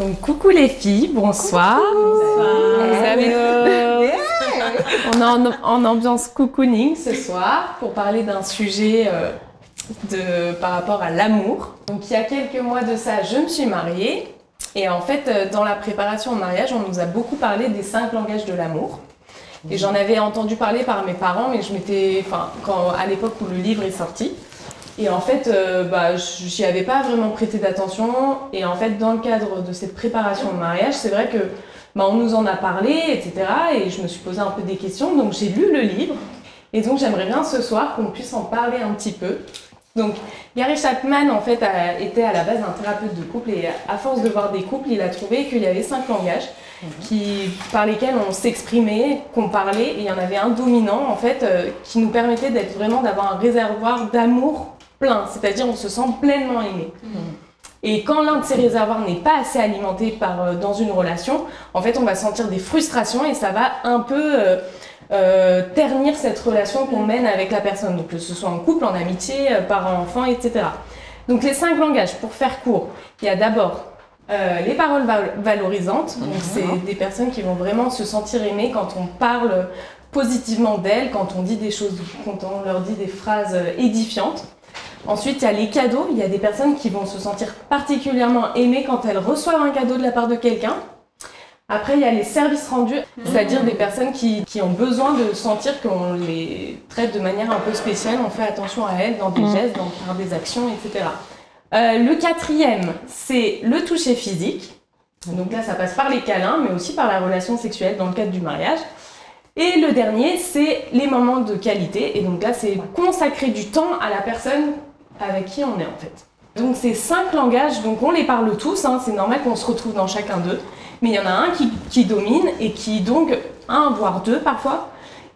Donc coucou les filles, bonsoir. On est en ambiance cocooning ce soir pour parler d'un sujet par rapport à l'amour. Donc il y a quelques mois de ça, je me suis mariée et en fait dans la préparation au mariage, on nous a beaucoup parlé des 5 langages de l'amour. Et j'en avais entendu parler par mes parents, mais à l'époque où le livre est sorti. Et en fait, j'y avais pas vraiment prêté d'attention. Et en fait, dans le cadre de cette préparation au mariage, c'est vrai que on nous en a parlé, etc. Et je me suis posé un peu des questions. Donc j'ai lu le livre. Et donc j'aimerais bien ce soir qu'on puisse en parler un petit peu. Donc Gary Chapman, en fait, était à la base un thérapeute de couple. Et à force de voir des couples, il a trouvé qu'il y avait 5 langages par lesquels on s'exprimait, qu'on parlait. Et il y en avait un dominant, en fait, qui nous permettait d'avoir un réservoir d'amour plein, c'est-à-dire on se sent pleinement aimé. Et quand l'un de ces réservoirs n'est pas assez alimenté dans une relation, en fait on va sentir des frustrations et ça va un peu ternir cette relation qu'on mène avec la personne, donc que ce soit en couple, en amitié, parents, enfants, etc. Donc les 5 langages, pour faire court, il y a d'abord les paroles valorisantes, donc c'est des personnes qui vont vraiment se sentir aimées quand on parle positivement d'elles, quand on dit des choses, quand on leur dit des phrases édifiantes. Ensuite, il y a les cadeaux. Il y a des personnes qui vont se sentir particulièrement aimées quand elles reçoivent un cadeau de la part de quelqu'un. Après, il y a les services rendus, c'est-à-dire des personnes qui ont besoin de sentir qu'on les traite de manière un peu spéciale. On fait attention à elles dans des gestes, par des actions, etc. Le 4e, c'est le toucher physique. Donc là, ça passe par les câlins, mais aussi par la relation sexuelle dans le cadre du mariage. Et le dernier, c'est les moments de qualité. Et donc là, c'est consacrer du temps à la personne avec qui on est en fait. Donc ces 5 langages, donc on les parle tous, c'est normal qu'on se retrouve dans chacun d'eux, mais il y en a un qui domine et qui donc, un voire 2 parfois.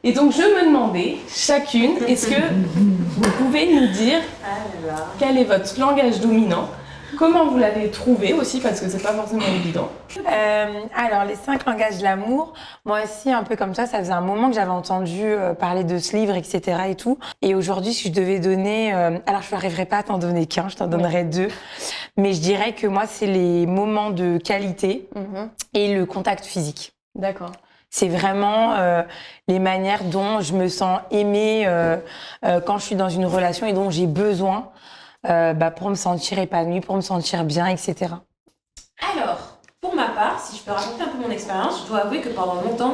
Et donc je me demandais, chacune, est-ce que vous pouvez nous dire quel est votre langage dominant ? Comment vous l'avez trouvé aussi, parce que c'est pas forcément évident. Alors, les 5 langages de l'amour, moi aussi, un peu comme ça faisait un moment que j'avais entendu parler de ce livre, etc. et tout. Et aujourd'hui, si je devais donner... alors, je n'arriverai pas à t'en donner qu'un, je t'en donnerai 2. Mais je dirais que moi, c'est les moments de qualité et le contact physique. D'accord. C'est vraiment les manières dont je me sens aimée quand je suis dans une relation et dont j'ai besoin pour me sentir épanouie, pour me sentir bien, etc. Alors, pour ma part, si je peux raconter un peu mon expérience, je dois avouer que pendant longtemps,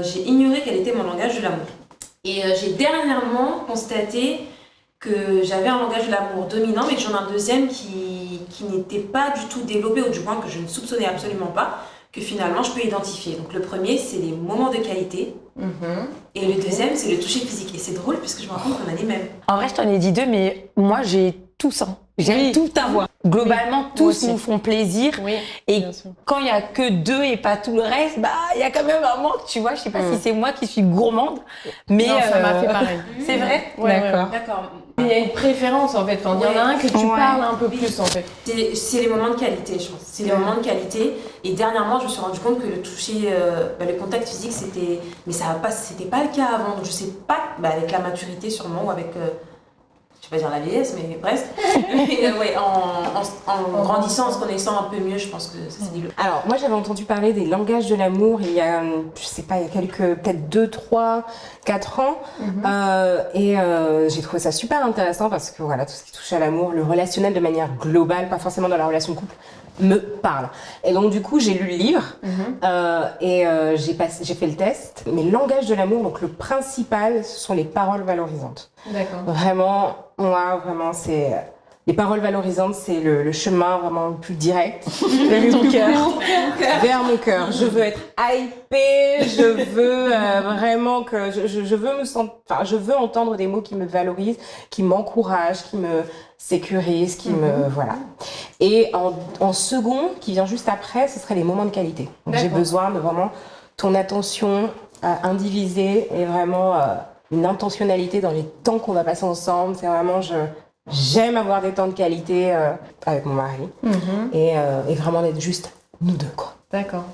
j'ai ignoré quel était mon langage de l'amour. Et j'ai dernièrement constaté que j'avais un langage de l'amour dominant, mais que j'en ai un deuxième qui n'était pas du tout développé, ou du moins que je ne soupçonnais absolument pas, que finalement je peux identifier. Donc le premier, c'est les moments de qualité. Et le deuxième, c'est le toucher physique. Et c'est drôle puisque je me rends compte qu'on a les mêmes. En vrai, je t'en ai dit 2, mais moi, j'ai tous. J'aime tout avoir. Globalement, tous nous font plaisir. Oui, et quand il n'y a que 2 et pas tout le reste, il y a quand même un manque, tu vois. Je sais pas si c'est moi qui suis gourmande, mais non, ça m'a fait pareil. C'est vrai. D'accord. Il y a une préférence en fait. Il y en a un que tu parles un peu plus en fait. C'est les moments de qualité, je pense. C'est les moments de qualité. Et dernièrement, je me suis rendu compte que le toucher, le contact physique, c'était pas le cas avant. Donc je sais pas, avec la maturité sûrement ou avec, je vais pas dire la vieillesse, mais presque. Mais en grandissant, en se connaissant un peu mieux, je pense que ça s'est dit. Alors moi j'avais entendu parler des langages de l'amour il y a, je sais pas, il y a peut-être 2, 3, 4 ans. Et j'ai trouvé ça super intéressant parce que voilà, tout ce qui touche à l'amour, le relationnel de manière globale, pas forcément dans la relation de couple, me parle. Et donc du coup j'ai lu le livre et j'ai fait le test. Mais le langage de l'amour, donc le principal, ce sont les paroles valorisantes. D'accord. Vraiment, moi vraiment c'est... Les paroles valorisantes, c'est le chemin vraiment le plus direct vers mon cœur. Je veux être hypée, je veux vraiment que je veux me sentir, je veux entendre des mots qui me valorisent, qui m'encouragent, qui me sécurisent, qui me voilà. Et en second, qui vient juste après, ce serait les moments de qualité. Donc, j'ai besoin de vraiment ton attention indivisée et vraiment une intentionnalité dans les temps qu'on va passer ensemble. C'est vraiment j'aime avoir des temps de qualité avec mon mari et vraiment d'être juste nous deux, quoi. D'accord.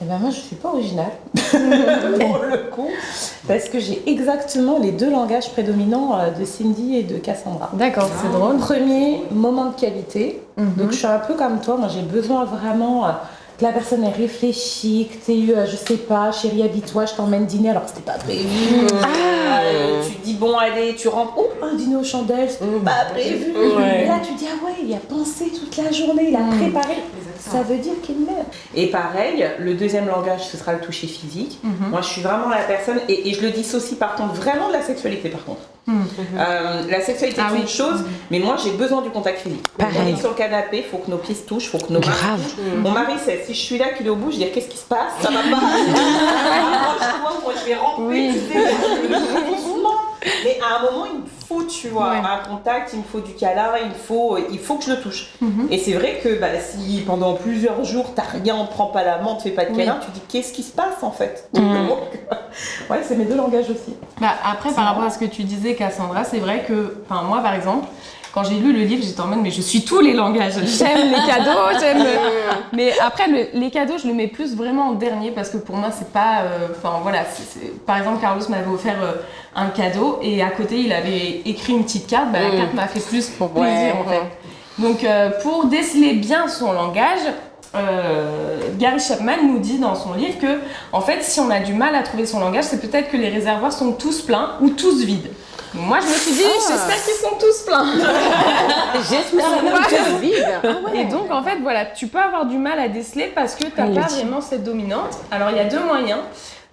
Eh ben moi, je suis pas originale, pour le coup, parce que j'ai exactement les deux langages prédominants de Cindy et de Cassandra. D'accord, c'est drôle. Premier, moment de qualité. Donc, je suis un peu comme toi. Moi, j'ai besoin vraiment que la personne ait réfléchi, que tu aies eu, je sais pas, chérie, habille-toi, je t'emmène dîner alors que c'était pas prévu. Tu dis, bon, allez, tu rentres. Oh, un dîner aux chandelles, c'était pas prévu. Et là, tu dis, ah ouais, il a pensé toute la journée, il a préparé. Ça veut dire qu'il m'aime. Et pareil, le deuxième langage, ce sera le toucher physique. Moi, je suis vraiment la personne, et je le dissocie par contre vraiment de la sexualité par contre. La sexualité est une chose, mais moi j'ai besoin du contact physique. On est sur le canapé, il faut que nos pieds se touchent, il faut que nos mains se touchent. Mon mari sait, si je suis là, qu'il est au bout, je dis qu'est-ce qui se passe? Ça va pas. Moi je vais ramper, tu sais, doucement. Mais à un moment, il me faut, tu vois, un contact, il me faut du câlin, il faut que je le touche. Et c'est vrai que si pendant plusieurs jours, t'as rien, on te prend pas la main, on te fait pas de câlin, tu dis qu'est-ce qui se passe en fait? Donc, ouais, c'est mes deux langages aussi. Après, par rapport à ce que tu disais, Cassandra, c'est vrai que, moi par exemple, quand j'ai lu le livre, j'étais en mode, mais je suis tous les langages. J'aime les cadeaux, Mais après, les cadeaux, je le mets plus vraiment en dernier parce que pour moi, c'est pas. Par exemple, Carlos m'avait offert un cadeau et à côté, il avait écrit une petite carte. La carte m'a fait plus plaisir en fait. Donc, pour déceler bien son langage, Gary Chapman nous dit dans son livre que, en fait, si on a du mal à trouver son langage, c'est peut-être que les réservoirs sont tous pleins ou tous vides. Moi, je me suis dit, j'espère qu'ils sont tous pleins. J'espère qu'ils sont vides. Et donc, en fait, voilà, tu peux avoir du mal à déceler parce que tu n'as pas vraiment cette dominante. Alors, il y a deux moyens.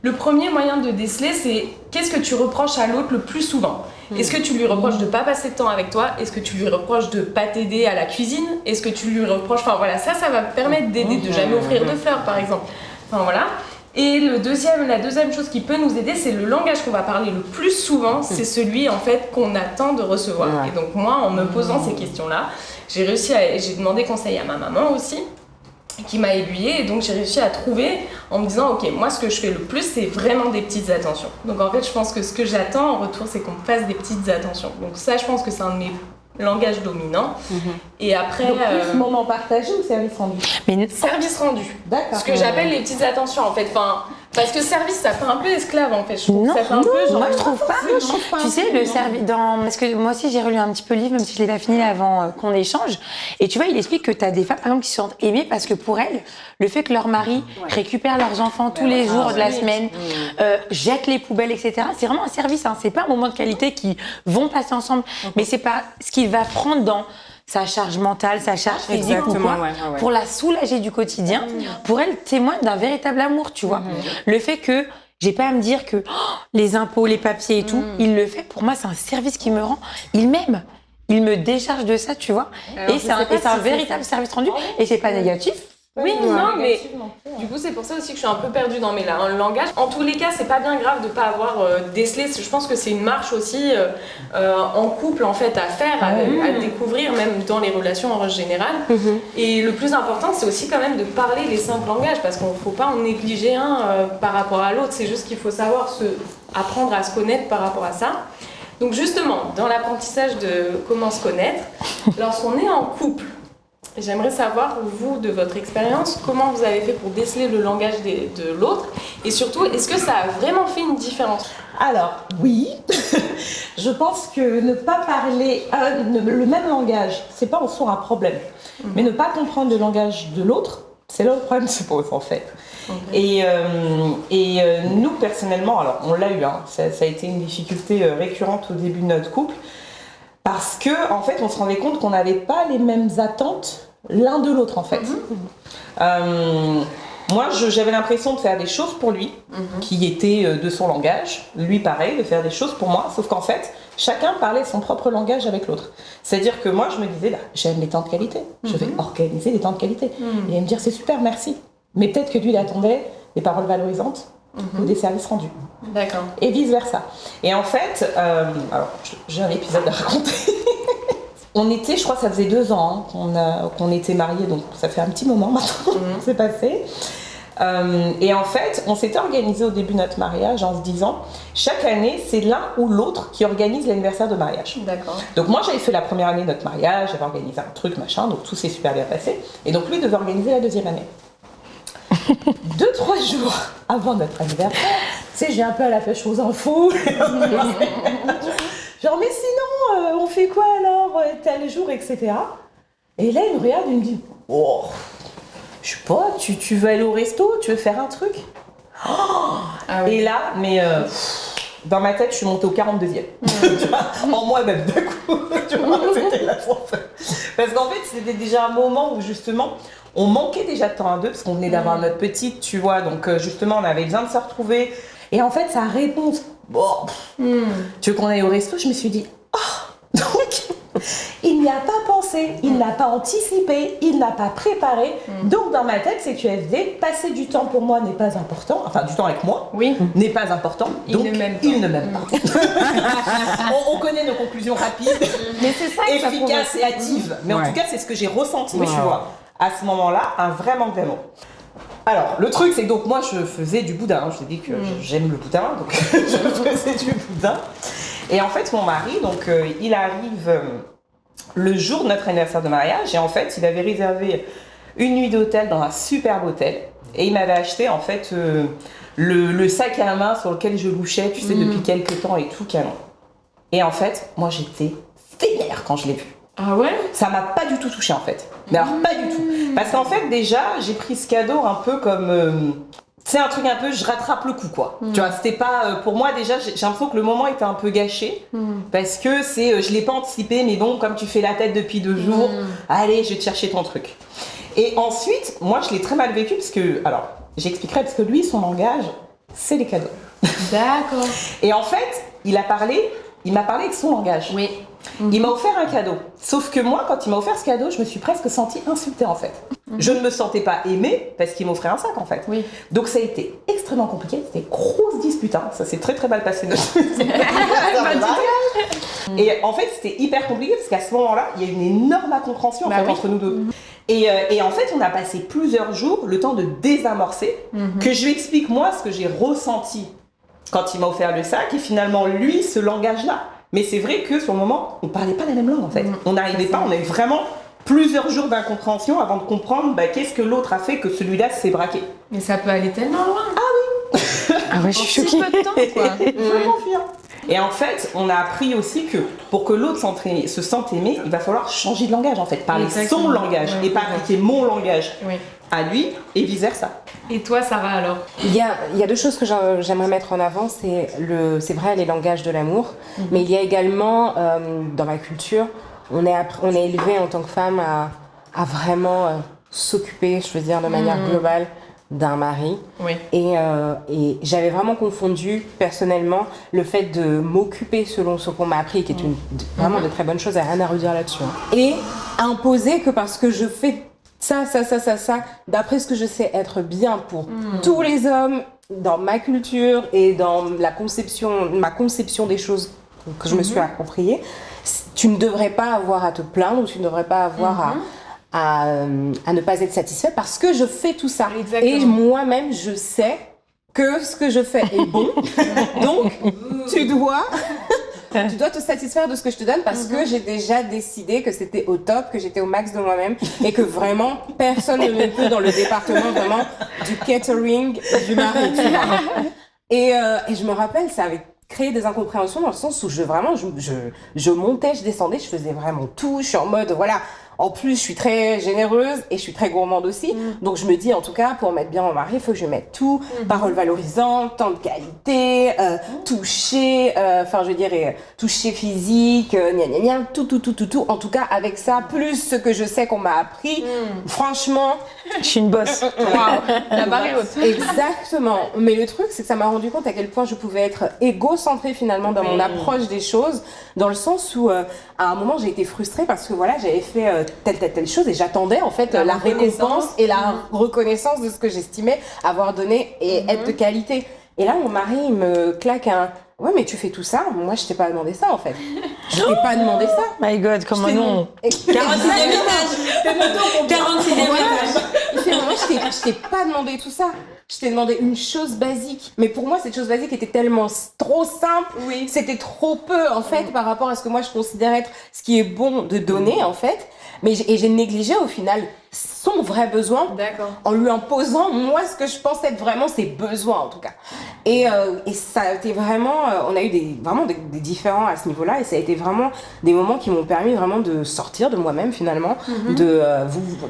Le premier moyen de déceler, c'est qu'est-ce que tu reproches à l'autre le plus souvent? Est-ce que tu lui reproches de ne pas passer de temps avec toi? Est-ce que tu lui reproches de ne pas t'aider à la cuisine? Est-ce que tu lui reproches... Enfin, voilà, ça va me permettre d'aider, de jamais offrir de fleurs, par exemple. Enfin, voilà. Et la deuxième chose qui peut nous aider, c'est le langage qu'on va parler le plus souvent, c'est celui en fait qu'on attend de recevoir. Et donc moi, en me posant ces questions-là, j'ai demandé conseil à ma maman aussi, qui m'a aiguillée, et donc j'ai réussi à trouver en me disant ok, moi ce que je fais le plus, c'est vraiment des petites attentions. Donc en fait, je pense que ce que j'attends en retour, c'est qu'on me fasse des petites attentions. Donc ça, je pense que c'est un de mes langages dominants. Et après, donc plus moment partagé ou service rendu? Service rendu. D'accord. Ce que j'appelle les petites attentions en fait. Parce que service, ça fait un peu esclave en fait. Je trouve non, ça fait un peu genre. moi je trouve pas. Tu sais, le service parce que moi aussi j'ai relu un petit peu le livre, même si je l'ai pas fini avant qu'on échange. Et tu vois, il explique que tu as des femmes par exemple qui se sentent aimées parce que pour elles, le fait que leur mari récupère leurs enfants tous les jours de la semaine, jette les poubelles, etc. C'est vraiment un service. C'est pas un moment de qualité qu'ils vont passer ensemble, mais c'est pas ce qu'il va prendre dans sa charge mentale, sa charge physique ou quoi, pour la soulager du quotidien. Pour elle, témoigne d'un véritable amour, tu vois. Le fait que j'ai pas à me dire que les impôts, les papiers et tout, il le fait. Pour moi, c'est un service qu'il me rend. Il m'aime. Il me décharge de ça, tu vois. Alors, et c'est un véritable service rendu. Et c'est pas négatif. Oui, non, mais du coup, c'est pour ça aussi que je suis un peu perdue dans mes langages. En tous les cas, c'est pas bien grave de pas avoir décelé. Je pense que c'est une marche aussi en couple, en fait, à faire, à découvrir, même dans les relations en général. Et le plus important, c'est aussi quand même de parler les 5 langages, parce qu'il ne faut pas en négliger un par rapport à l'autre. C'est juste qu'il faut savoir apprendre à se connaître par rapport à ça. Donc justement, dans l'apprentissage de comment se connaître, lorsqu'on est en couple, j'aimerais savoir, vous, de votre expérience, comment vous avez fait pour déceler le langage de l'autre, et surtout, est-ce que ça a vraiment fait une différence? Alors, oui. Je pense que ne pas parler le même langage, c'est pas en soi un problème. Mais ne pas comprendre le langage de l'autre, c'est là où le problème se pose, en fait. Et nous, personnellement, alors on l'a eu, ça a été une difficulté récurrente au début de notre couple, parce que en fait, on se rendait compte qu'on n'avait pas les mêmes attentes l'un de l'autre, en fait. Moi, j'avais l'impression de faire des choses pour lui, qui étaient de son langage. Lui, pareil, de faire des choses pour moi. Sauf qu'en fait, chacun parlait son propre langage avec l'autre. C'est-à-dire que moi, je me disais, j'aime les temps de qualité. Je vais organiser les temps de qualité. Et il va me dire, c'est super, merci. Mais peut-être que lui, il attendait des paroles valorisantes ou des services rendus. D'accord. Et vice-versa. Et en fait, alors, j'ai un épisode à raconter. On était, je crois que ça faisait 2 ans qu'on était mariés, donc ça fait un petit moment maintenant, c'est passé. Et en fait, on s'était organisé au début de notre mariage en se disant, chaque année, c'est l'un ou l'autre qui organise l'anniversaire de mariage. D'accord. Donc moi, j'avais fait la première année de notre mariage, j'avais organisé un truc, machin, donc tout s'est super bien passé. Et donc lui devait organiser la deuxième année. 2-3 jours avant notre anniversaire, tu sais, j'ai un peu à la pêche aux infos. Genre, mais sinon, on fait quoi alors, tel jour, etc. Et là, il me regarde, il me dit, oh, je sais pas, tu veux aller au resto, tu veux faire un truc? Ah oui. Et là, mais dans ma tête, je suis montée au 42e. Tu vois, en moi-même, d'un coup. Tu vois, c'était la fois. Parce qu'en fait, c'était déjà un moment où justement, on manquait déjà de temps à deux, parce qu'on venait d'avoir notre petite, tu vois. Donc justement, on avait besoin de se retrouver. Et en fait, sa réponse, bon, tu veux qu'on aille au resto? Je me suis dit, oh, donc, il n'y a pas pensé, il n'a pas anticipé, il n'a pas préparé. Donc, dans ma tête, c'est QFD, passer du temps pour moi n'est pas important, enfin, du temps avec moi Oui. n'est pas important. Il Donc, ne m'aime pas. il ne m'aime pas. on connaît nos conclusions rapides, Mais c'est ça que ça efficaces et provoque. hâtives. Mais en Ouais. tout cas, c'est ce que j'ai ressenti, Wow. tu vois. À ce moment-là, un vrai manque d'amour. Alors, le truc, c'est que donc moi, je faisais du boudin. Je t'ai dit que j'aime le boudin, donc je faisais du boudin. Et en fait, mon mari, donc, il arrive le jour de notre anniversaire de mariage. Et en fait, il avait réservé une nuit d'hôtel dans un superbe hôtel. Et il m'avait acheté, en fait, le sac à main sur lequel je louchais, tu sais, depuis quelques temps et tout, canon. Et en fait, moi, j'étais vénère quand je l'ai vu. Ah ouais? Ça m'a pas du tout touchée en fait. Mais alors pas du tout. Parce qu'en fait déjà j'ai pris ce cadeau un peu comme c'est un truc un peu je rattrape le coup quoi. Tu vois, c'était pas pour moi déjà j'ai l'impression que le moment était un peu gâché parce que c'est je l'ai pas anticipé mais bon comme tu fais la tête depuis 2 jours, allez, je vais te chercher ton truc. Et ensuite, moi je l'ai très mal vécu parce que alors, j'expliquerai parce que lui son langage c'est les cadeaux. D'accord. Et en fait, il m'a parlé avec son langage. Oui. Il m'a offert un cadeau. Sauf que moi, quand il m'a offert ce cadeau, je me suis presque sentie insultée en fait. Je ne me sentais pas aimée parce qu'il m'offrait un sac en fait. Oui. Donc ça a été extrêmement compliqué. C'était une grosse dispute. Hein. Ça s'est très très mal passé. Et en fait, c'était hyper compliqué parce qu'à ce moment-là, il y a une énorme incompréhension en Bah fait, oui. entre nous deux. Et en fait, on a passé plusieurs jours le temps de désamorcer, que je lui explique moi ce que j'ai ressenti quand il m'a offert le sac et finalement lui ce langage-là. Mais c'est vrai que sur le moment, on parlait pas la même langue en fait. On n'arrivait pas, on avait vraiment plusieurs jours d'incompréhension avant de comprendre qu'est-ce que l'autre a fait que celui-là s'est braqué. Mais ça peut aller tellement loin. Ah ouais, je En suis si choquée. peu de temps, quoi. Je confirme. Et en fait, on a appris aussi que pour que l'autre se sente aimé, il va falloir changer de langage en fait, parler Exactement. son langage Ouais, et pas ouais. appliquer mon langage Oui. à lui et vice versa. Et toi, Sarah, alors? Il y a 2 choses que j'aimerais mettre en avant, c'est vrai les langages de l'amour, mais il y a également dans ma culture, on est élevé en tant que femme à vraiment s'occuper, je veux dire de manière globale, d'un mari. Oui. Et j'avais vraiment confondu personnellement le fait de m'occuper selon ce qu'on m'a appris, qui est vraiment de très bonnes choses, à rien à redire là-dessus. Hein. Et imposer que parce que je fais ça, d'après ce que je sais être bien pour tous les hommes, dans ma culture et dans ma conception des choses que je me suis appropriée, tu ne devrais pas avoir à te plaindre ou tu ne devrais pas avoir à ne pas être satisfait parce que je fais tout ça. Exactement. Et moi-même, je sais que ce que je fais est bon. Donc, tu dois te satisfaire de ce que je te donne parce que j'ai déjà décidé que c'était au top, que j'étais au max de moi-même et que vraiment, personne ne me peut dans le département vraiment du catering du mari, tu vois. Et je me rappelle, ça avait créé des incompréhensions dans le sens où je montais, je descendais, je faisais vraiment tout, je suis en mode, voilà. En plus, je suis très généreuse et je suis très gourmande aussi. Donc, je me dis, en tout cas, pour mettre bien mon mari, il faut que je mette tout. Paroles valorisantes, temps de qualité, toucher, toucher physique, gna gna gna, tout. En tout cas, avec ça, plus ce que je sais qu'on m'a appris, franchement, Je suis une bosse. Waouh, la barre est haute. exactement. Mais le truc, c'est que ça m'a rendu compte à quel point je pouvais être égocentrée finalement dans mon approche des choses, dans le sens où, à un moment, j'ai été frustrée parce que voilà, j'avais fait telle chose et j'attendais en fait la récompense et la reconnaissance de ce que j'estimais avoir donné et être de qualité. Et là, mon mari, il me claque un « Ouais, mais tu fais tout ça, moi je t'ai pas demandé ça en fait. Je t'ai pas demandé ça. » My God, comment non? 46e étage. 46e étage. fait, moi, je t'ai pas demandé tout ça. Je t'ai demandé une chose basique. Mais pour moi, cette chose basique était tellement trop simple. Oui. C'était trop peu, en fait, par rapport à ce que moi, je considère être ce qui est bon de donner, en fait. Mais j'ai négligé, au final, son vrai besoin. D'accord. En lui imposant, moi, ce que je pense être vraiment ses besoins, en tout cas. Et ça a été vraiment... on a eu vraiment des différends à ce niveau-là. Et ça a été vraiment des moments qui m'ont permis vraiment de sortir de moi-même, finalement.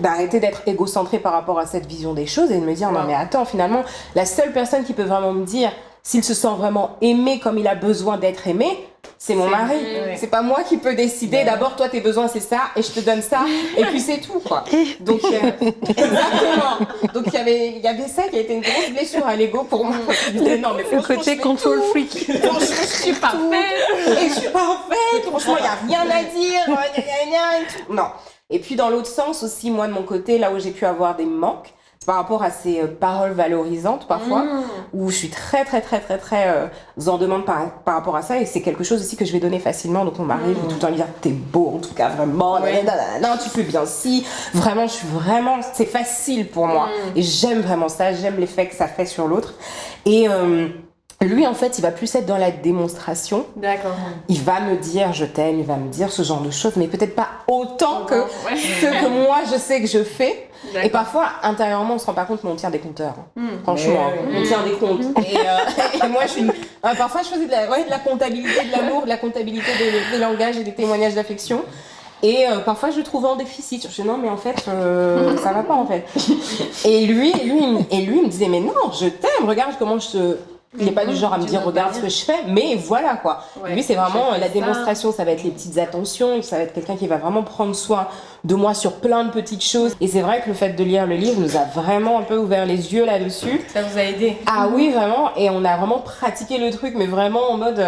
D'arrêter d'être égocentrée par rapport à cette vision des choses et de me dire, non, mais attends, finalement, la seule personne qui peut vraiment me dire s'il se sent vraiment aimé comme il a besoin d'être aimé, c'est mon mari. Ouais. C'est pas moi qui peux décider. D'abord, toi, tes besoins, c'est ça, et je te donne ça, et puis c'est tout, quoi. Donc, exactement. Donc, il y avait ça qui a été une grosse blessure à l'ego pour moi. Non, mais Le côté control freak. Franchement, je suis parfaite. Et je suis parfaite. Franchement, il n'y a rien à dire. Et tout. Non. Et puis, dans l'autre sens aussi, moi, de mon côté, là où j'ai pu avoir des manques, par rapport à ces paroles valorisantes parfois, où je suis très en demande par rapport à ça, et c'est quelque chose aussi que je vais donner facilement. Donc on m'arrive tout le temps à me dire t'es beau en tout cas vraiment, non tu fais bien si, vraiment c'est facile pour moi et j'aime vraiment ça, j'aime l'effet que ça fait sur l'autre. Et lui, en fait, il va plus être dans la démonstration. D'accord. Il va me dire je t'aime, il va me dire ce genre de choses, mais peut-être pas autant que ce que moi je sais que je fais. Et parfois, intérieurement, on se rend pas compte, mais on tient des compteurs. Franchement, on tient des comptes. Et moi, parfois, je faisais de la comptabilité de l'amour, de la comptabilité des langages et des témoignages d'affection. Et parfois, je le trouvais en déficit. Je dis non, mais en fait, ça va pas en fait. Et lui, il me disait mais non, je t'aime. Regarde comment je te... Il n'est pas du genre à me dire regarde ce que je fais, mais voilà quoi. Ouais, lui c'est vraiment la ça. démonstration, ça va être les petites attentions, ça va être quelqu'un qui va vraiment prendre soin de moi sur plein de petites choses. Et c'est vrai que le fait de lire le livre nous a vraiment un peu ouvert les yeux là-dessus. Ça vous a aidé? Ah oui vraiment, et on a vraiment pratiqué le truc, mais vraiment en mode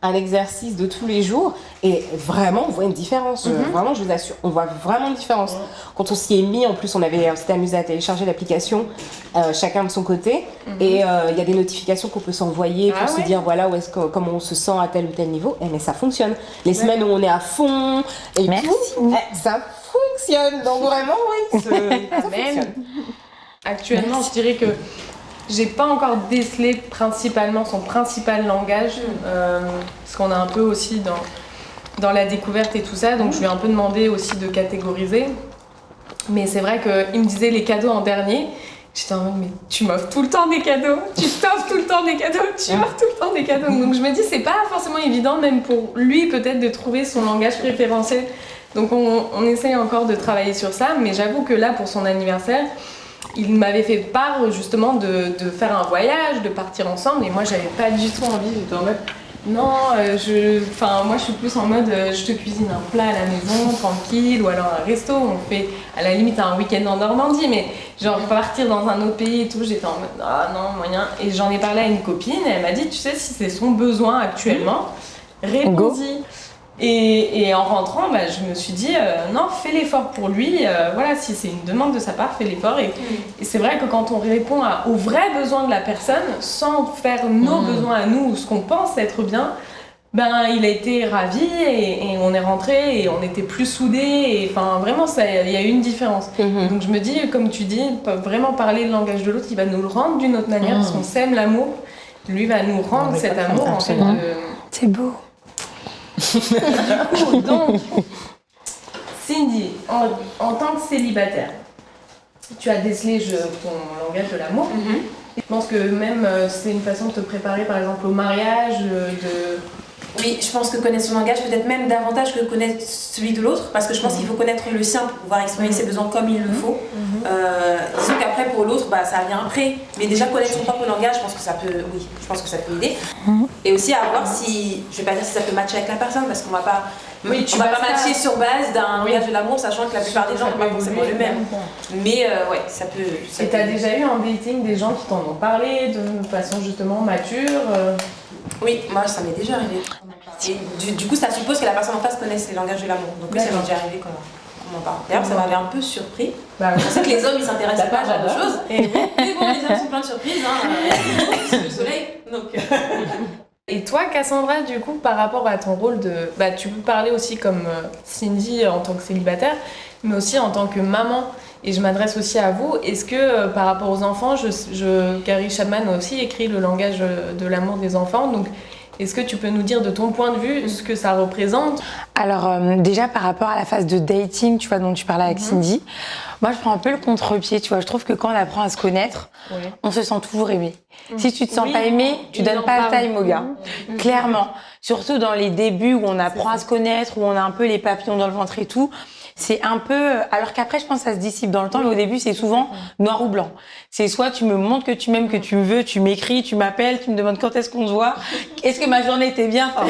un exercice de tous les jours. Et vraiment on voit une différence, vraiment je vous assure, on voit vraiment une différence. Quand on s'y est mis, en plus on s'était amusé à télécharger l'application, chacun de son côté, et il y a des notifications qu'on peut s'envoyer pour se dire voilà comment on se sent à tel ou tel niveau. Mais ça fonctionne. Les semaines où on est à fond et tout, ça fonctionne. Donc vraiment oui, ça fonctionne. Actuellement, je dirais que j'ai pas encore décelé principalement son principal langage, parce qu'on est un peu aussi dans la découverte et tout ça, donc je lui ai un peu demandé aussi de catégoriser. Mais c'est vrai qu'il me disait les cadeaux en dernier. J'étais en mode, mais tu m'offres tout le temps des cadeaux, tu t'offres tout le temps des cadeaux, tu m'offres tout le temps des cadeaux. Donc je me dis, c'est pas forcément évident, même pour lui peut-être, de trouver son langage préférentiel. Donc on essaye encore de travailler sur ça, mais j'avoue que là, pour son anniversaire, il m'avait fait part justement de faire un voyage, de partir ensemble, et moi j'avais pas du tout envie, j'étais en mode... Non, moi je suis plus en mode je te cuisine un plat à la maison, tranquille, ou alors un resto, on fait à la limite un week-end en Normandie, mais genre partir dans un autre pays et tout, j'étais en mode ah non, moyen. Et j'en ai parlé à une copine et elle m'a dit, tu sais, si c'est son besoin actuellement, réponds-y. Et en rentrant, je me suis dit, non, fais l'effort pour lui, voilà, si c'est une demande de sa part, fais l'effort. Et c'est vrai que quand on répond aux vrais besoins de la personne, sans faire nos besoins à nous, ou ce qu'on pense être bien, il a été ravi et on est rentré et on était plus soudés. Et vraiment, il y a eu une différence. Donc je me dis, comme tu dis, vraiment parler le langage de l'autre, il va nous le rendre d'une autre manière, parce qu'on sème l'amour. Lui va nous rendre cet amour, en fait. C'est beau. Du coup, donc, Cindy, en tant que célibataire, tu as décelé ton langage de l'amour. Je pense que même c'est une façon de te préparer par exemple au mariage, Oui, je pense que connaître son langage peut-être même davantage que connaître celui de l'autre, parce que je pense qu'il faut connaître le sien pour pouvoir exprimer ses besoins comme il le faut. Disons qu'après pour l'autre, ça vient après, mais déjà connaître son propre langage, je pense que ça peut, aider. Et aussi à voir si, je vais pas dire si ça peut matcher avec la personne, parce qu'on va pas, on va pas matcher sur base d'un langage de l'amour, sachant que la plupart des gens n'ont pas forcément le même. Mais ça peut. Et t'as déjà eu en dating des gens qui t'en ont parlé de façon justement mature Oui, moi ça m'est déjà arrivé. Et du coup, ça suppose que la personne en face connaisse les langages de l'amour. Donc oui, ça m'est déjà arrivé qu'on m'en parle. D'ailleurs, ça m'avait un peu surpris. Je sais que les hommes, ils s'intéressent pas à ce genre de choses. Mais bon, les hommes sont plein de surprises. C'est le soleil. Donc... Et toi, Cassandra, du coup, par rapport à ton rôle de... tu peux parler aussi comme Cindy en tant que célibataire, mais aussi en tant que maman. Et je m'adresse aussi à vous. Est-ce que par rapport aux enfants, Gary Chapman a aussi écrit le langage de l'amour des enfants. Donc, est-ce que tu peux nous dire de ton point de vue ce que ça représente? Alors déjà par rapport à la phase de dating, tu vois, dont tu parlais avec Cindy, moi je prends un peu le contre-pied, tu vois. Je trouve que quand on apprend à se connaître, on se sent toujours aimé. Si tu te sens pas aimé, tu donnes pas le time au gars. Clairement. Surtout dans les débuts où on apprend à se connaître, où on a un peu les papillons dans le ventre et tout. C'est un peu... Alors qu'après, je pense que ça se dissipe dans le temps, mais au début, c'est souvent noir ou blanc. C'est soit tu me montres que tu m'aimes, que tu me veux, tu m'écris, tu m'appelles, tu me demandes quand est-ce qu'on se voit, est-ce que ma journée était bien, enfin...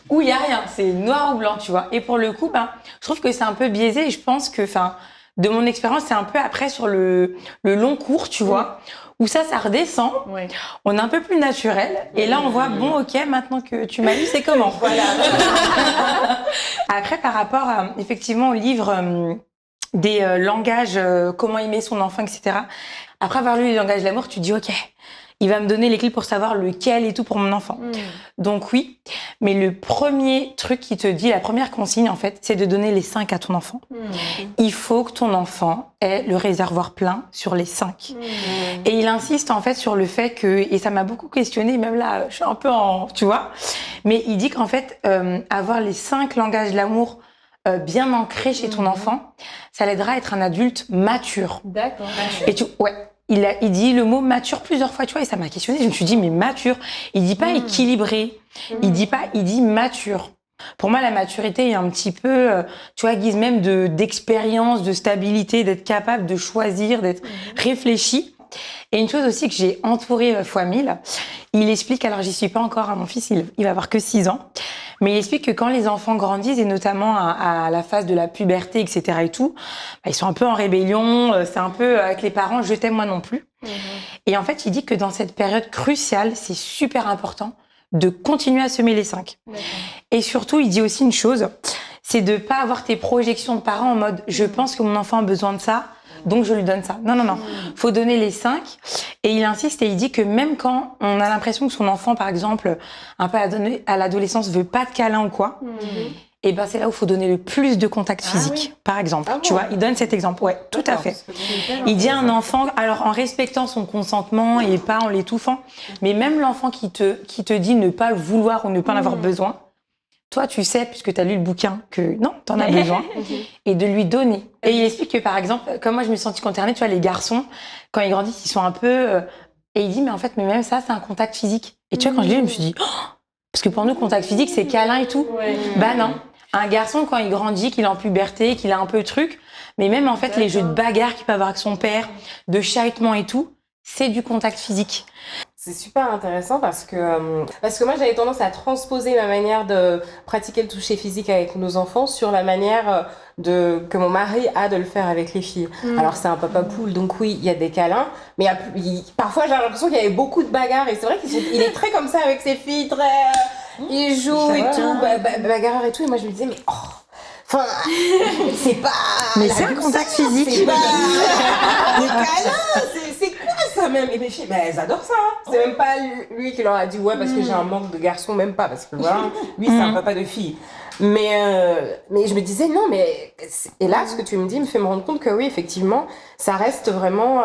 Ou il y a rien, c'est noir ou blanc, tu vois. Et pour le coup, je trouve que c'est un peu biaisé et je pense que, de mon expérience, c'est un peu après sur le long cours, tu vois, où ça redescend, on est un peu plus naturel, et là on voit, bon ok, maintenant que tu m'as lu, c'est comment? Voilà. Après, par rapport effectivement au livre des langages, comment aimer son enfant, etc. Après avoir lu les langages de l'amour, tu te dis ok, il va me donner les clés pour savoir lequel et tout pour mon enfant. Donc oui, mais le premier truc qui te dit, la première consigne en fait, c'est de donner les 5 à ton enfant. Il faut que ton enfant ait le réservoir plein sur les 5. Et il insiste en fait sur le fait que, et ça m'a beaucoup questionné, même là, je suis un peu tu vois, mais il dit qu'en fait, avoir les 5 langages de l'amour bien ancrés chez ton enfant, ça l'aidera à être un adulte mature. D'accord. Et il dit le mot mature plusieurs fois, tu vois, et ça m'a questionné. Je me suis dit, mais mature. Il dit pas équilibré. Il dit mature. Pour moi, la maturité est un petit peu, tu vois, guise même d'expérience, de stabilité, d'être capable de choisir, d'être réfléchi. Et une chose aussi que j'ai entouré fois 1000, il explique, alors j'y suis pas encore à mon fils, il va avoir que 6 ans, mais il explique que quand les enfants grandissent, et notamment à la phase de la puberté, etc. et tout, ils sont un peu en rébellion, c'est un peu avec les parents, je t'aime moi non plus. Et en fait, il dit que dans cette période cruciale, c'est super important de continuer à semer les 5. Et surtout, il dit aussi une chose, c'est de pas avoir tes projections de parents en mode, je pense que mon enfant a besoin de ça, donc je lui donne ça. Non. Faut donner les 5. Et il insiste et il dit que même quand on a l'impression que son enfant, par exemple, un peu à l'adolescence, veut pas de câlin ou quoi, et c'est là où il faut donner le plus de contact physique, par exemple. Tu vois, il donne cet exemple. Ouais, tout à fait. Il dit à un enfant, alors en respectant son consentement et pas en l'étouffant, mais même l'enfant qui te dit ne pas le vouloir ou ne pas en avoir besoin, toi, tu sais, puisque tu as lu le bouquin, que non, tu en as besoin, et de lui donner. Et il explique que, par exemple, comme moi, je me suis sentie concernée, tu vois, les garçons, quand ils grandissent, ils sont un peu... et il dit, mais en fait, même ça, c'est un contact physique. Et tu vois, quand je l'ai lu, je me suis dit, oh, parce que pour nous, contact physique, c'est câlin et tout. Non. Un garçon, quand il grandit, qu'il est en puberté, qu'il a un peu de truc, mais même, en fait, les jeux de bagarre qu'il peut avoir avec son père, de chahutement et tout, c'est du contact physique. C'est super intéressant parce que moi j'avais tendance à transposer ma manière de pratiquer le toucher physique avec nos enfants sur la manière que mon mari a de le faire avec les filles. Alors c'est un papa poule, donc oui, il y a des câlins, mais parfois j'ai l'impression qu'il y avait beaucoup de bagarres et c'est vrai qu'il est très comme ça avec ses filles, très il joue et tout, bagarreur et tout, et moi je me disais mais enfin, c'est pas... Mais c'est un contact physique. C'est pas... des câlins, c'est quoi ça même? Et mes filles, elles adorent ça. C'est même pas lui qui leur a dit ouais parce que j'ai un manque de garçons, même pas. Parce que voilà, lui c'est un papa de fille. Mais je me disais non, mais... Et là, ce que tu me dis me fait me rendre compte que oui, effectivement, ça reste vraiment...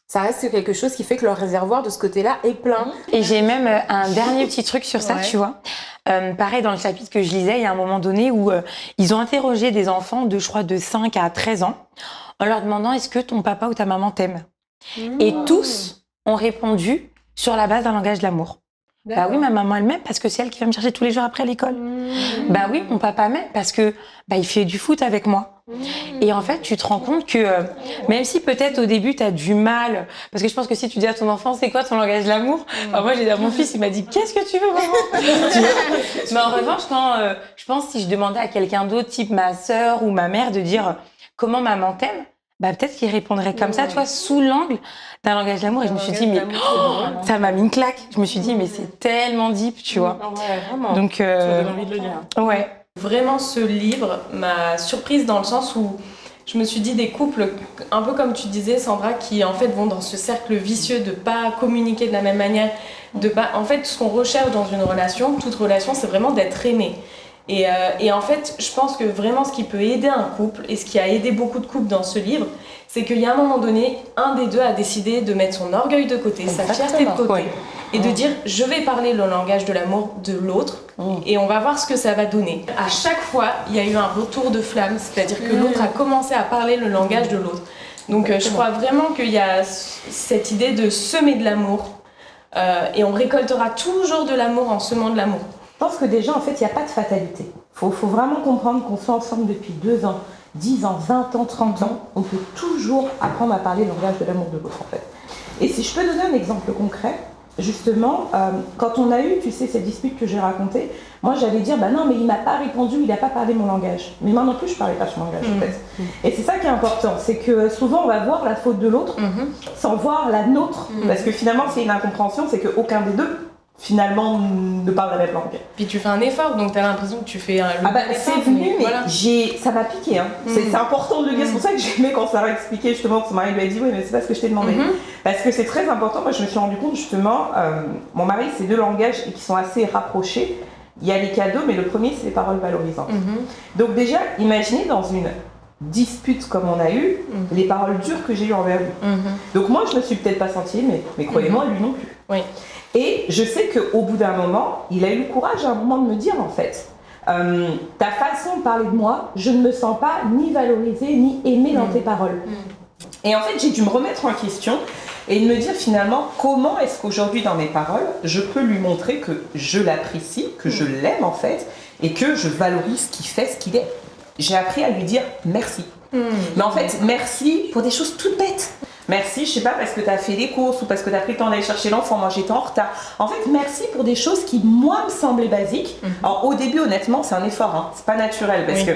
ça reste quelque chose qui fait que leur réservoir de ce côté-là est plein. Et j'ai même un dernier petit truc sur ça, tu vois. Pareil, dans le chapitre que je lisais, il y a un moment donné où ils ont interrogé des enfants de 5 à 13 ans en leur demandant est-ce que ton papa ou ta maman t'aime. Et tous ont répondu sur la base d'un langage de l'amour. Bah oui, ma maman elle m'aime parce que c'est elle qui va me chercher tous les jours après l'école. Bah oui, mon papa m'aime parce que il fait du foot avec moi. Et en fait, tu te rends compte que même si peut-être au début tu as du mal, parce que je pense que si tu dis à ton enfant c'est quoi ton langage de l'amour, moi j'ai dit à mon fils, il m'a dit qu'est-ce que tu veux maman. Mais en revanche, quand je pense si je demandais à quelqu'un d'autre, type ma sœur ou ma mère, de dire comment maman t'aime, peut-être qu'il répondrait comme ça, tu vois, sous l'angle d'un langage d'amour. Et je me suis dit, mais ça m'a mis une claque. Je me suis dit, mais c'est tellement deep, tu vois. Ouais, vraiment. Donc, tu as envie de le lire. Ouais. Vraiment, ce livre m'a surprise dans le sens où je me suis dit des couples, un peu comme tu disais, Sandra, qui en fait vont dans ce cercle vicieux de pas communiquer de la même manière, de pas... En fait, ce qu'on recherche dans une relation, toute relation, c'est vraiment d'être aimé. Et en fait, je pense que vraiment ce qui peut aider un couple, et ce qui a aidé beaucoup de couples dans ce livre, c'est qu'il y a un moment donné, un des deux a décidé de mettre son orgueil de côté, sa fierté de côté, Ouais. et de dire je vais parler le langage de l'amour de l'autre, et on va voir ce que ça va donner. À chaque fois, il y a eu un retour de flamme, c'est-à-dire que l'autre a commencé à parler le langage de l'autre. Donc je crois vraiment qu'il y a cette idée de semer de l'amour, et on récoltera toujours de l'amour en semant de l'amour. Je pense que déjà, en fait, il n'y a pas de fatalité. Faut vraiment comprendre qu'on soit ensemble depuis 2 ans, 10 ans, 20 ans, 30 ans, on peut toujours apprendre à parler le langage de l'amour de l'autre, en fait. Et si je peux donner un exemple concret, justement, quand on a eu, tu sais, cette dispute que j'ai racontée, moi j'allais dire, bah non, mais il m'a pas répondu, il n'a pas parlé mon langage. Mais moi non plus, je parlais pas son langage, en fait. Et c'est ça qui est important, c'est que souvent on va voir la faute de l'autre sans voir la nôtre. Parce que finalement, s'il y a une incompréhension, c'est qu'aucun des deux, finalement, ne parle la même langue. Puis tu fais un effort, donc tu as l'impression que tu fais un Ah bah effort, c'est venu, mais voilà. ça m'a piqué. Hein. C'est important de le dire. C'est pour ça que j'ai aimé quand Sarah expliquait justement que son mari lui a dit oui, mais c'est pas ce que je t'ai demandé. Parce que c'est très important. Moi, je me suis rendu compte justement, mon mari, c'est 2 langages qui sont assez rapprochés. Il y a les cadeaux, mais le premier, c'est les paroles valorisantes. Donc déjà, imaginez dans une dispute comme on a eu, les paroles dures que j'ai eues envers lui. Donc moi, je me suis peut-être pas sentie, mais croyez-moi, lui non plus. Oui. Et je sais qu'au bout d'un moment, il a eu le courage à un moment de me dire en fait, ta façon de parler de moi, je ne me sens pas ni valorisée ni aimée dans tes paroles. Et en fait, j'ai dû me remettre en question et de me dire finalement comment est-ce qu'aujourd'hui dans mes paroles, je peux lui montrer que je l'apprécie, que je l'aime en fait et que je valorise ce qu'il fait, ce qu'il est. J'ai appris à lui dire merci. Mais en fait, merci pour des choses toutes bêtes. Merci, je sais pas, parce que tu as fait les courses ou parce que tu as pris le temps d'aller chercher l'enfant, moi j'étais en retard. En fait, merci pour des choses qui, moi, me semblaient basiques. Alors, au début, honnêtement, c'est un effort, hein. C'est pas naturel parce que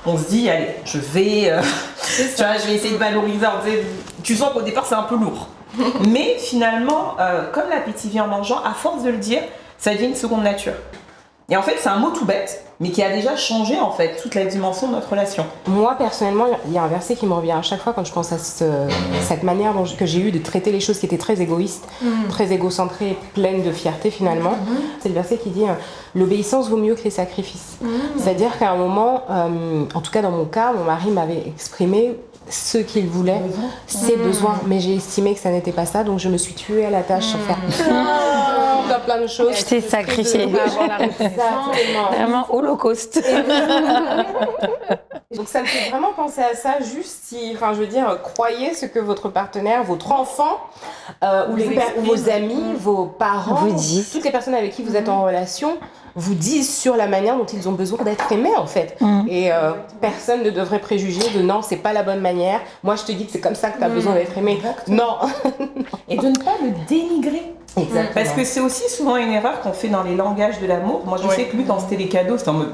on se dit, allez, je vais essayer de valoriser. Tu sens qu'au départ, c'est un peu lourd. Mais finalement, comme l'appétit vient en mangeant, à force de le dire, ça devient une seconde nature. Et en fait, c'est un mot tout bête, mais qui a déjà changé en fait toute la dimension de notre relation. Moi, personnellement, il y a un verset qui me revient à chaque fois quand je pense à cette manière que j'ai eue de traiter les choses qui étaient très égoïstes, très égocentrées, pleines de fierté finalement. C'est le verset qui dit « L'obéissance vaut mieux que les sacrifices ». C'est-à-dire qu'à un moment, en tout cas dans mon cas, mon mari m'avait exprimé ce qu'il voulait, ses besoins, mais j'ai estimé que ça n'était pas ça, donc je me suis tuée à la tâche sans faire plein de choses. Je t'ai sacrifié. Vraiment holocauste. Donc ça me fait vraiment penser à ça, juste si, enfin je veux dire, croyez ce que votre partenaire, votre enfant, ou vos amis, vos parents, vous disent. toutes les personnes avec qui vous êtes en relation, vous disent sur la manière dont ils ont besoin d'être aimés en fait. Et personne ne devrait préjuger de non, c'est pas la bonne manière. Moi je te dis que c'est comme ça que tu as besoin d'être aimé. Exactement. Non. Et de ne pas le dénigrer. Exactement. Parce que c'est aussi souvent une erreur qu'on fait dans les langages de l'amour. Moi je sais que lui quand c'était les cadeaux, c'était en mode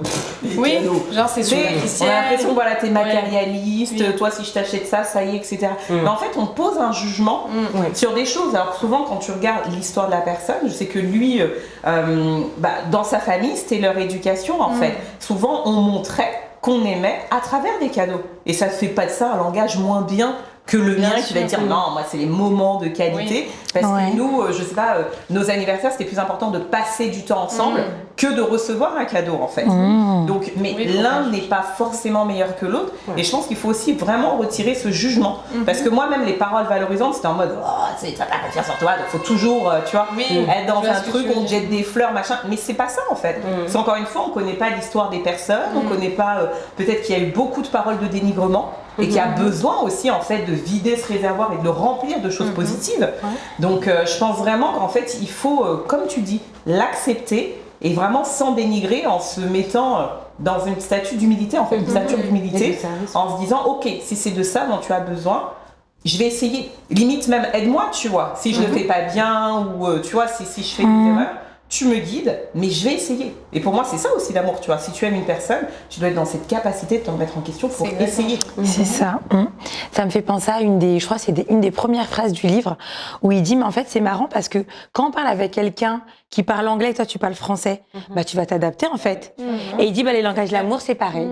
Oui, cadeaux. genre c'est Tu sais, on a l'impression voilà, t'es matérialiste, Oui. toi si je t'achète ça, ça y est, etc. Mais en fait on pose un jugement sur des choses. Alors souvent quand tu regardes l'histoire de la personne, je sais que lui, dans sa famille, c'était leur éducation en fait. Souvent on montrait qu'on aimait à travers des cadeaux. Et ça ne fait pas de ça un langage moins bien que le mien qui va te dire non, moi c'est les moments de qualité. Parce que nous, je sais pas, nos anniversaires c'était plus important de passer du temps ensemble que de recevoir un cadeau en fait. Donc, mais l'un n'est pas forcément meilleur que l'autre. Et je pense qu'il faut aussi vraiment retirer ce jugement. Parce que moi-même, les paroles valorisantes, c'était en mode oh, t'as pas confiance en toi, donc faut toujours, tu vois, être dans un truc où on te jette des fleurs, machin. Mais c'est pas ça en fait. C'est encore une fois, on connaît pas l'histoire des personnes, on connaît pas, peut-être qu'il y a eu beaucoup de paroles de dénigrement. Et qui a besoin aussi en fait de vider ce réservoir et de le remplir de choses positives. Donc je pense vraiment qu'en fait il faut, comme tu dis, l'accepter et vraiment sans dénigrer en se mettant dans une statue d'humilité, en fait, une stature d'humilité, en se disant ok, si c'est de ça dont tu as besoin, je vais essayer, limite même aide-moi, tu vois, si je le fais pas bien ou tu vois, si je fais des erreurs, tu me guides, mais je vais essayer. Et pour moi, c'est ça aussi l'amour, tu vois. Si tu aimes une personne, tu dois être dans cette capacité de te remettre en question pour essayer. C'est ça. Ça me fait penser à je crois que c'est une des premières phrases du livre où il dit, mais en fait, c'est marrant parce que quand on parle avec quelqu'un qui parle anglais et toi tu parles français, bah tu vas t'adapter en fait. Et il dit bah les langages de l'amour c'est pareil.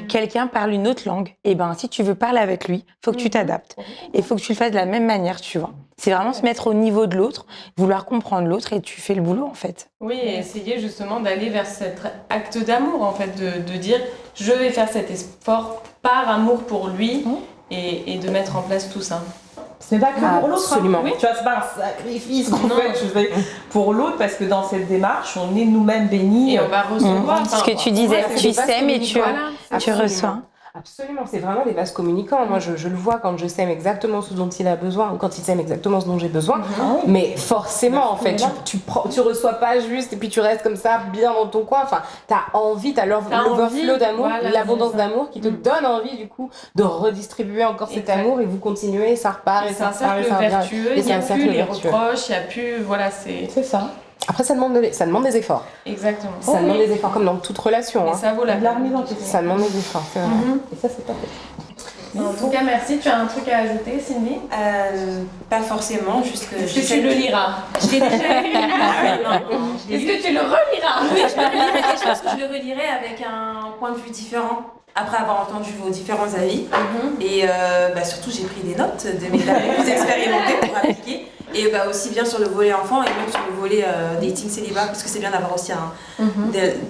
Quelqu'un parle une autre langue, et ben si tu veux parler avec lui, faut que tu t'adaptes. Et faut que tu le fasses de la même manière, tu vois. C'est vraiment se mettre au niveau de l'autre, vouloir comprendre l'autre et tu fais le boulot en fait. Oui, et essayer justement d'aller vers cet acte d'amour, en fait, de dire je vais faire cet effort par amour pour lui et de mettre en place tout ça. C'est pas que pour l'autre. Absolument. Oui. Tu vois, c'est pas un sacrifice qu'on fait pour l'autre, parce que dans cette démarche, on est nous-mêmes bénis. Et on va recevoir. Ce que tu disais, c'est tu des vases sèmes et tu communicants. reçois. Absolument, c'est vraiment des vases communicants. Moi, je le vois quand je sème exactement ce dont il a besoin ou quand il sème exactement ce dont j'ai besoin. Mais forcément, en fait, tu reçois pas juste et puis tu restes comme ça, bien dans ton coin. Enfin, t'as envie, t'as l'overflow d'amour, voilà, l'abondance d'amour qui te donne envie, du coup, de redistribuer encore cet amour et vous continuez, ça repart et C'est ça un repart et cercle ça revient. vertueux, Et il n'y c'est a un plus cercle les vertueux. reproches, il n'y a plus. Voilà, c'est. C'est ça. Après, ça demande des efforts. Exactement. Ça demande des efforts, comme dans toute relation. Mais Hein. ça vaut la De la peine. remise en question. Ça demande des efforts, c'est vrai. Et ça, c'est pas fait. En tout cas, merci. Tu as un truc à ajouter, Cindy? Pas forcément, juste que Est-ce que tu le liras? Je l'ai déjà lu. Est-ce que tu le reliras? Oui, je le relirai, et je pense que je le relirai avec un point de vue différent, après avoir entendu vos différents avis. Et surtout, j'ai pris des notes de mes amis plus expérimentés pour appliquer. Et aussi bien sur le volet enfant et même sur le volet dating célibat, parce que c'est bien d'avoir aussi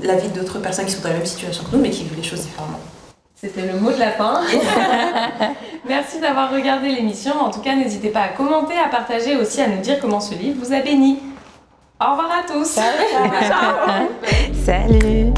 l'avis d'autres personnes qui sont dans la même situation que nous, mais qui vivent les choses différemment. C'était le mot de la fin. Merci d'avoir regardé l'émission. En tout cas, n'hésitez pas à commenter, à partager, aussi à nous dire comment ce livre vous a béni. Au revoir à tous. Salut.